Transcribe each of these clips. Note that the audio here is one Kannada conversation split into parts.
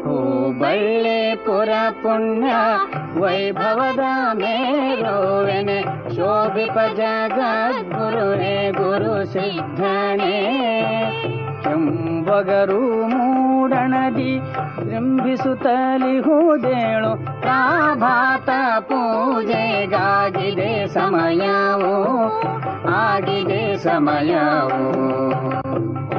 ಹುಬ್ಬಳ್ಳಿ ಪುರ ಪುಣ್ಯ ವೈಭವದ ಮೇರುವೆನೆ ಶೋಭಿಪ ಜಗದ್ಗುರುವೇ ಗುರು ಸಿದ್ಧನೇ ಕೆಂಬಗರು ಮೂಡಣದಿ ಜೃಂಭಿಸುತ್ತಲಿಹುದೇಳು ಪ್ರಾಭಾತ ಪೂಜೆಗಾಗಿದೆ ಸಮಯವೋ ಆಗಿದೆ ಸಮಯವೋ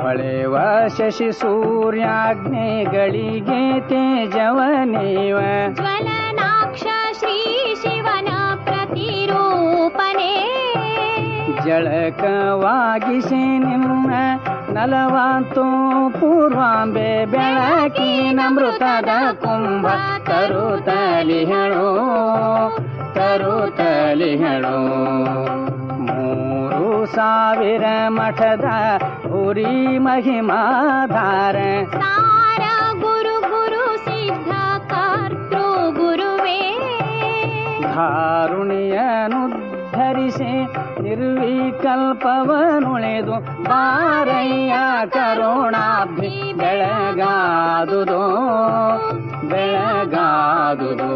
ಹೊಳೆವ ಶಶಿ ಸೂರ್ಯಾಗ್ನಿಗಳಿಗೆ ತೇಜವನೇವ ಜ್ವಲನಾಕ್ಷ ಶ್ರೀ ಶಿವನ ಪ್ರತಿರೂಪನೇ ಜಳಕವಾಗಿಸಿ ನಿನ್ನ ನಲವಾಂತೋ ಪೂರ್ವಾಂಬೆ ಬೆಳಕಿನ ಮೃತದ ಕುಂಭ ತರುತ್ತಲಿಹಳೋ ತರುತ್ತಲಿಹಳೋ 3000 ಮಠದ ಹುರಿ ಮಹಿಮಾಧಾರ ಸಾರ ಗುರು ಗುರು ಸಿದ್ಧ ಕರ್ತೃ ಗುರುವೇ ಧಾರುಣಿಯನುದ್ಧರಿಸಿ ನಿರ್ವಿಕಲ್ಪವನುಳೆದು ಬಾರಯ್ಯ ಕರುಣಾಬ್ಧಿ ಬೆಳಗಾದುದು ಬೆಳಗಾದುದು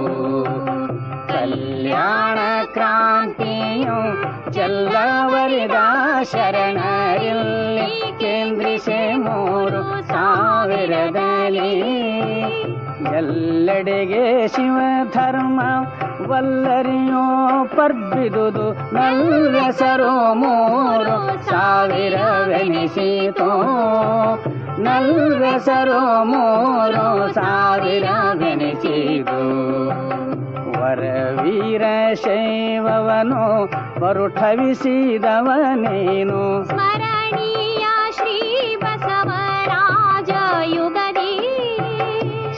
ಕಲ್ಯಾಣ ಕ್ರಾಂತಿಯು ಚೆಲ್ಲವರಿದ ಶರಣರಿಲ್ಲಿ ಕೇಂದ್ರಿಸೆ 3000ದಲ್ಲಿ ಎಲ್ಲೆಡೆಗೆ ಶಿವಧರ್ಮ ವಲ್ಲರಿಯೋ ಪರ್ಬಿದುದು ನಲ್ಲೆಸರು 3000ವೆನಿಸಿತೋ ನಲ್ಲೆಸರು 3000ವೆನಿಸಿದು ವರವೀರ ಶೈವವನು ಪರುಠವಿಸಿದವನೇನು ಸ್ಮರಣೀಯ ಶ್ರೀ ಬಸವರಾಜ ಯುಗದಿ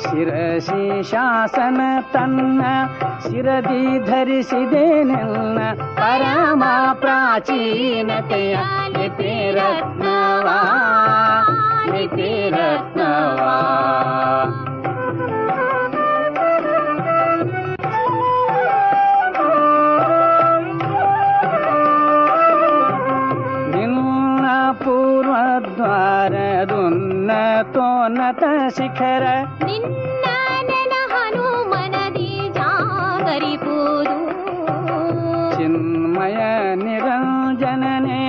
ಶಿರಸಿ ಶಾಸನ ತನ್ನ ಶಿರದಿ ಧರಿಸಿದೇನೆಲ್ಲ ಪರಮ ಪ್ರಾಚೀನತೆಯ ಲಿಪಿ ರತ್ನವಾ ಲಿಪಿ ರತ್ನವಾ ಪೂರ್ವದ್ವಾರದುನ್ನತೋನ್ನತ ಶಿಖರ ನಿನ್ನ ನೆನ ಹನುಮನದಿ ಜಾಗರಿಪುದು ಚಿನ್ಮಯ ನಿರಂಜನನೆ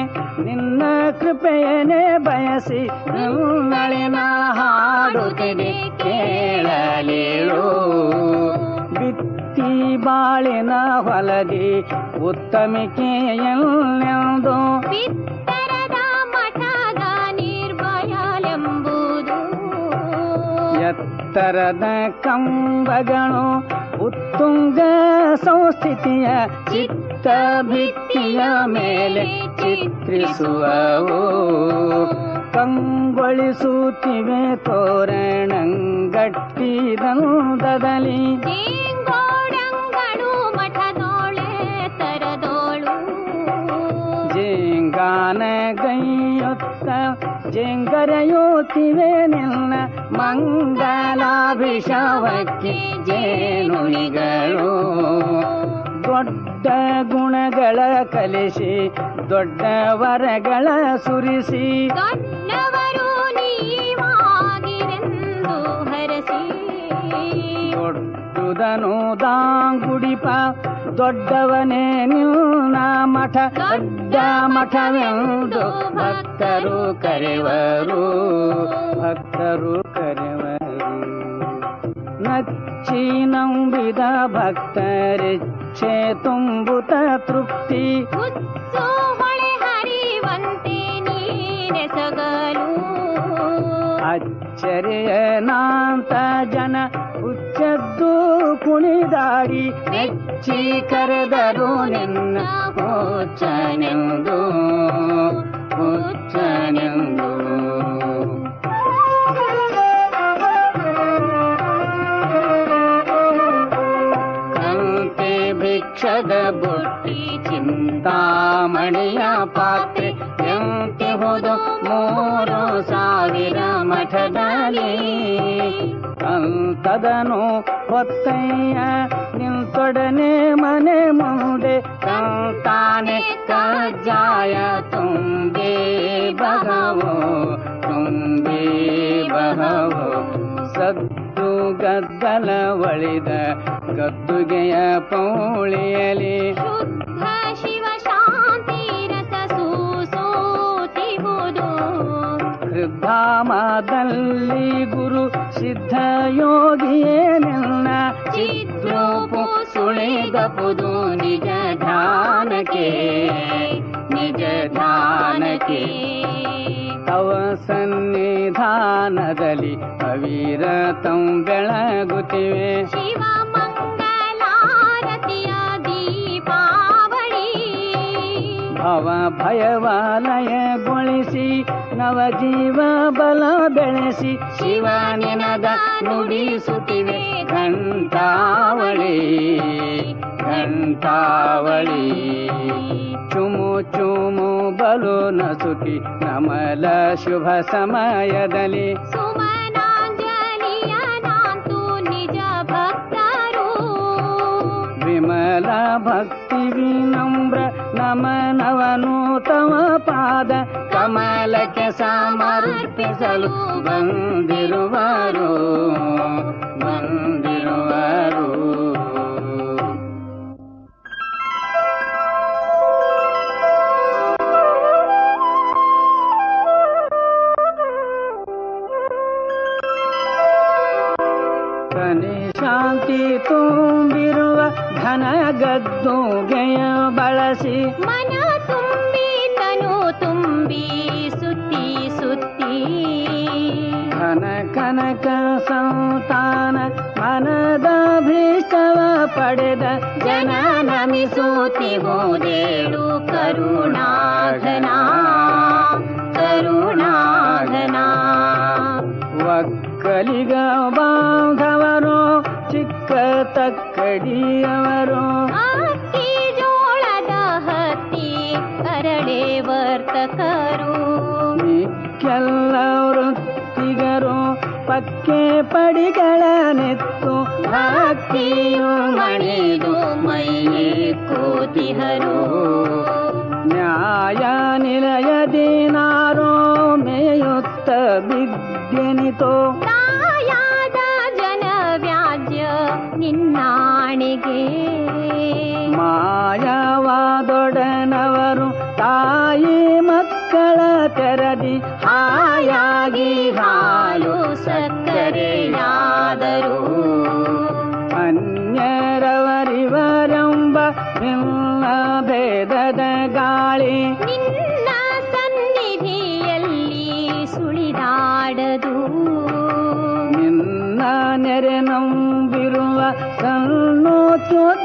ನಿನ್ನ ಕೃಪೆಯನೆ ಬಯಸಿ ನಳಿನ ಹಾಡುತ್ತಿದೆ ಕೇಳಲೇಳು ಬಿತ್ತಿ ಬಾಳಿನ ಹೊಲದಿ ಉತ್ತಮಿಕೆಯೆಂದು ಬಿತ್ತರದ ಮಠದ ನಿರ್ಭಯಲೆಂಬುದು ಎತ್ತರದ ಕಂಬಗಳು ಉತ್ತುಂಗ ಸಂಸ್ಥಿತಿಯ ಚಿತ್ತ ಭಿತ್ತಿಯ ಮೇಲೆ ಚಿತ್ರಿಸುವವು ಕಂಗೊಳಿಸುತ್ತಿವೆ ತೋರಣಂಗಟ್ಟಿದಂದದಲ್ಲಿ ಜೇಂಗೋಡಂಗಳು ಮಠದೋಳೆ ತರದೋಳು ಜೇಂಗಾನ ಗೈಯುತ್ತ ಜೇಂಗರೆಯುತ್ತಿವೆ ನಿನ್ನ ಮಂಗಲಾಭಿಷವಕ್ಕೆ ಜೇನುಣಿಗಳು ದೊಡ್ಡ ಗುಣಗಳ ಕಲಿಸಿ ದೊಡ್ಡ ವರಗಳ ಸುರಿಸಿ ದೊಡ್ಡವರು ನೀವಾಗಿರೆಂದು ಹರಸಿ ದೊಡ್ಡುದನು ದಾಂಗುಡಿಪ ದೊಡ್ಡವನೇ ನಿನ್ನ ಮಠ ದೊಡ್ಡ ಮಠವೆಂದು ಭಕ್ತರು ಕರೆವರು ಭಕ್ತರು ಕರೆವರು ನಚ್ಚಿ ನಂಬಿದ ಭಕ್ತರಿಚ್ಛೆ ತುಂಬುತ್ತ ತೃಪ್ತಿ ಹುಚ್ಚು ಹೊಳೆ ಹರಿವಂತೆ ನೀನೆಸಗಲು ಅಚ್ಚರಿಯನಾಂತ ಜನ ಹುಚ್ಚದ್ದು ಕುಣಿದಾಡಿ ನೆಚ್ಚಿ ಕರೆದರು ನಿನ್ನ ಹುಚ್ಚನೆಂದು ಹುಚ್ಚನೆಂದು ಕಂತೆ ಭಿಕ್ಷದ ಬುಟ್ಟಿ ಚಿಂತಾಮಣಿಯ ಪಾತ್ರೆ ಎಂತೆ ಹೋದು 3000 ಮಠದಲ್ಲಿ ಅಂತದನು ಹೊತ್ತಯ್ಯ ನಿಂತೊಡನೆ ಮನೆ ಮುಂದೆ ಕಂತಾನೆ ಕಜ್ಜಾಯ ತುಂಬೆ ಬಹವೋ ತುಂಬೆ ಬಹವೋ ಸದ್ದು ಗದ್ದಲ ಒಳಿದ ಗದ್ದುಗೆಯ ಪೌಳಿಯಲಿ ಶುದ್ಧ ಶಿವ ಶಾಂತಿ ರಸ ಸೂಸುತ್ತಿಹುದು. ಹೃದ್ಧಾಮದಲ್ಲಿ ಗುರು ಸಿದ್ಧ ಯೋಗಿಯೇ ನಿನ್ನ ಚಿದ್ರೂಪು ಸುಳಿದಪುದು ನಿಜ ಧ್ಯಾನಕ್ಕೆ ನಿಜ ಧ್ಯಾನಕ್ಕೆ. ತವ ಸನ್ನಿಧಾನದಲ್ಲಿ ಅವಿರತಂ ಬೆಳಗುತ್ತಿವೆ ಶಿವ ಮಂಗಲಾರತಿಯ ದೀಪಾವಳಿ. ಭವ ಭಯವಲಯಗೊಳಿಸಿ ನವಜೀವ ಬಲ ಬೆಳೆಸಿ ಶಿವ ನೆನದ ನುಡಿಸುತ್ತಿವೆ ಘಂಟಾವಳಿ ಘಂಟಾವಳಿ. ಚುಮು ಚುಮು ಬಲು ನಸುಕಿ ನಮಲ ಶುಭ ಸಮಯದಲ್ಲಿ ಸುಮನಾಂಜಲಿಯ ನಾಂತು ನಿಜ ಭಕ್ತರು. ವಿಮಲ ಭಕ್ತಿ ವಿನಮ್ರ ನಮನವನು ತವ ಪಾದ ಕಮಲಕ್ಕೆ ಸಮರ್ಪಿಸಲು ಬಂದಿರುವರು ಬಂದಿರುವರು. ಕನಿ ಶಾಂತಿ ತುಂಬಿರುವ ಘನ ಗದ್ದುಗೆಯ ಬಳಸಿ ಮನ ತುಂಬಿ ತನು ತುಂಬಿ ಸುತ್ತಿ ಸುತ್ತಿ ಘನ ಕನಕ ಸಂತಾನ ಮನದ ಭೀಷ್ಟವ ಪಡೆದ ಜನ ನಮಿಸುತ್ತಿಹುದೇಳು ಕರುಣಾಘನ ಕರುಣಾಘನ. ಒಕ್ಕಲಿಗ ಬಾಂಧವರು ಚಿಕ್ಕ ತಕ್ಕಡಿಯವರು ಅಕ್ಕಿ ಜೋಳದ ಹತ್ತಿ ಕರಳೆ ವರ್ತಕರು. ಮಿಕ್ಕೆಲ್ಲ ವೃತ್ತಿಗರು ಪಕ್ಕೆ ಪಡಿಗಳ ನೆತ್ತು ಭಕ್ತಿಯು ಮಣಿದು ಮೈಯೇ ಕೂತಿಹರು. ನ್ಯಾಯ ನಿಲಯದಿ ನಾರೋ ಮೇಯುತ್ತ ಬಿದ್ದೆನಿತೋ ತಾಯಾದ ಜನ ವ್ಯಾಜ್ಯ ನಿನ್ನಾಣಿಗೆ. ಮಾಯವಾದೊಡನವರು ತಾಯಿ ಮಕ್ಕಳ ತೆರದಿ ಹಾಯಾಗಿ ಹಾಲು ಸಕ್ಕರೆಯಾದರು. ಅನ್ಯರವರಿವರೆಂಬ ನಿಮ್ಮ ಭೇದದ ಗಾಳಿ ನಿನ್ನ ಸನ್ನಿಧಿಯಲ್ಲಿ ಸುಳಿದಾಡದು. ನಿನ್ನ ನೆರೆ ನಂಬಿರುವ ಸಣ್ಣೋದ್ಯೋಗಿಗಳು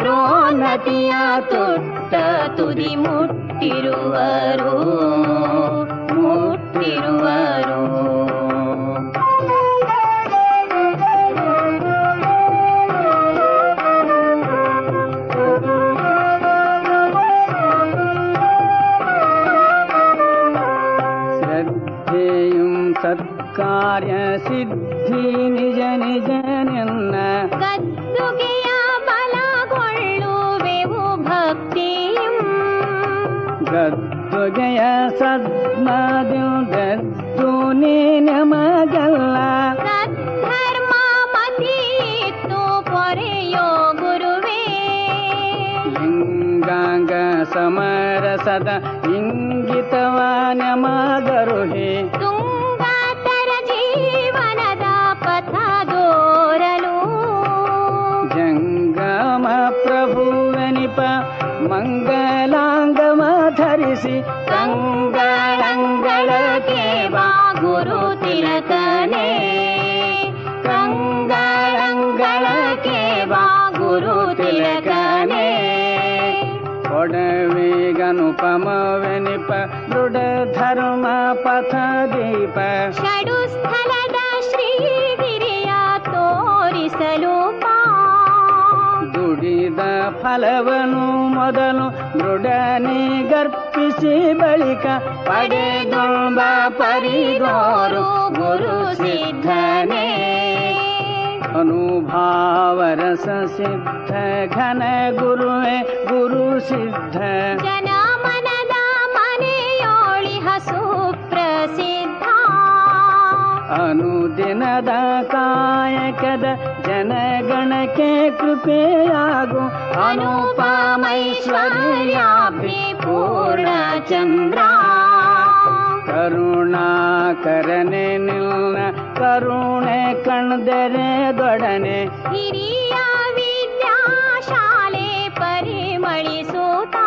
ಪ್ರೋನ್ನತಿಯ ತುಟ್ಟ ತುದಿ ಮುಟ್ಟಿರುವರು ಮುಟ್ಟಿರುವರು. ಶ್ರದ್ಧೆಯುಂ ಸತ್ಕಾರ್ಯ ಸಿದ್ಧಿ ನಿಜ ನಿಜ ನಿನ್ನ ಗದ್ದುಗೆಯ ಬಲಗೊಳ್ಳುವೆವು ಭಕ್ತಿಯಂ. ಗದ್ದುಗೆಯ ಸದ್ಮದ್ದು ನೀ ನಮಗಲ್ಲ. ಸದ್ಧರ್ಮ ಮತಿಯಿತ್ತು ಪೊರೆಯೋ ಗುರುವೇ. ಲಿಂಗಾಂಗ ಸಮರಸದ ಇಂಗಿತವ ನಮಗರುಹಿ ತುಂಗತರ ಜೀವನದ ಪಥ ದೋರಲು. ಜಂಗಮ ಪ್ರಭುವೆನಿಪ ಮಂಗಲಾಂಗಮ ಧರಿಸಿ ಕಂಗಳಂಗಳಕ್ಕೆ ಬಾ ಗುರು ತಿಲಕನೇ. ಕಂಗಳಂಗಳಕ್ಕೆ ಬಾ ಗುರು ತಿಲಕನೇ. ಒಡವಿಗನುಪಮವೆನಿಪ ದೃಢ ಧರ್ಮ ಪಥ ದೀಪ ಷಡು ಸ್ಥಳದ ಶ್ರೀಗಿರಿಯ ತೋರಿಸಲು ಬಾ. ದುಡಿದ ಫಲವನು ಮೊದಲು ದೃಢನೆ ಗರ್ಪಿಸಿ ಬಳಿಕ ಪಡೆದೊಂಬ ಪರಿದೋರು ಗುರು ಸಿದ್ಧನೇ. ಅನುಭಾವರಸ ಸಿದ್ಧ ಘನ ಗುರುವೆ ಗುರು ಸಿದ್ಧ. ಜನ ಮನದ ಮನೆಯೋಳಿ ಹಸು ಪ್ರಸಿದ್ಧ. ಅನುದೇ ದಿನದ ಕಾಯಕದ ಜನಗಣಕ್ಕೆ ಕೃಪೆಯಾಗು ಅನುಪಮೈಶ್ವರ್ಯಾಭಿ ಪೂರ್ಣಚಂದ್ರ ಕರುಣಾಕರನೆ ನಿನ್ನ ಕರುಣೆ ಕಣ್ದರೆ ದೊಡನೆ ಹಿರಿಯ ವಿದ್ಯಾಶಾಲೆ ಪರಿಮಳಿಸುತ್ತ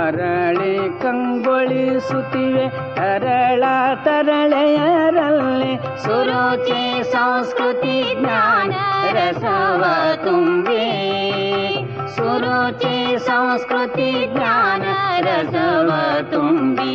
ಅರಳಿ ಕಂಗೊಳಿಸುತ್ತಿವೆ ತರಳ ತರಳೆಯರಲ್ಲಿ ಸುರುಚಿ ಸಂಸ್ಕೃತಿ ಜ್ಞಾನ ರಸವ ತುಂಬಿ ಸುರುಚಿ ಸಂಸ್ಕೃತಿ ಜ್ಞಾನ ರಸವ ತುಂಬಿ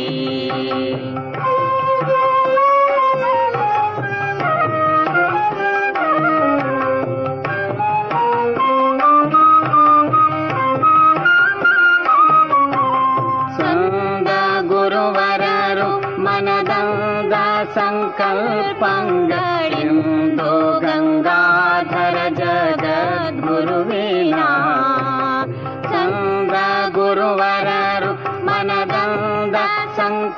ಸಂಕಲ್ಪಗಳಿಂದು ಗಂಗಾಧರ ಜಗದ್ಗುರುವಿನ ಸಂದ ಗುರುವರರು ಮನದಂದ ಸಂಕಲ್ಪಗಳಿಂದು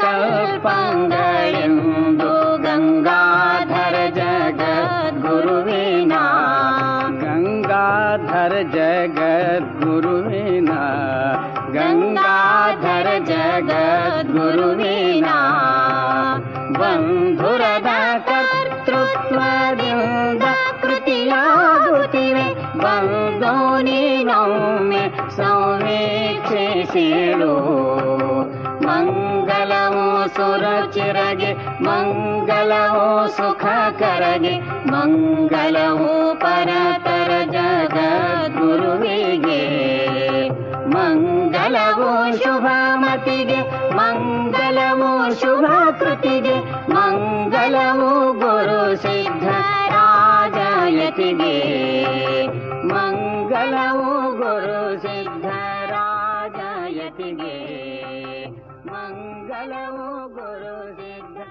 ಗಂಗಾಧರ ಜಗದ್ಗುರುವಿನ ಗಂಗಾಧರ ಜಗದ್ಗುರುವಿನ ಗಂಗಾಧರ ಜಗದ್ಗುರುವಿನ ಬಂಧುರದ ಕರ್ತೃತ್ವದಿಂದ ಕೃತಿಯಾಗುತ್ತಿವೆ ಬಂದೋ ನೀನೊಮ್ಮೆ ಸಂವೀಕ್ಷಿಸಿಳು ಮಂಗಲವೋ ಸುರಚಿರಗೆ ಮಂಗಲವೋ ಸುಖಕರಗೆ ಮಂಗಲವೋ ಪರತರ ಜಗದ್ಗುರುವಿಗೆ ಮಂಗಲವೋ ಶುಭಮತಿಗೆ ಮಂಗಲವೋ ಶುಭ ಕೃತಿಗೆ ಮಂಗಲವೋ ಗುರು ಸಿದ್ಧರಾಜಯತಿಗೆ ಮಂಗಲವೋ ಗುರು ಸಿದ್ಧರಾಜಯತಿಗೆ ಮಂಗಲವೋ ಗುರು ಸಿದ್ಧರಾಜಯತಿಗೆ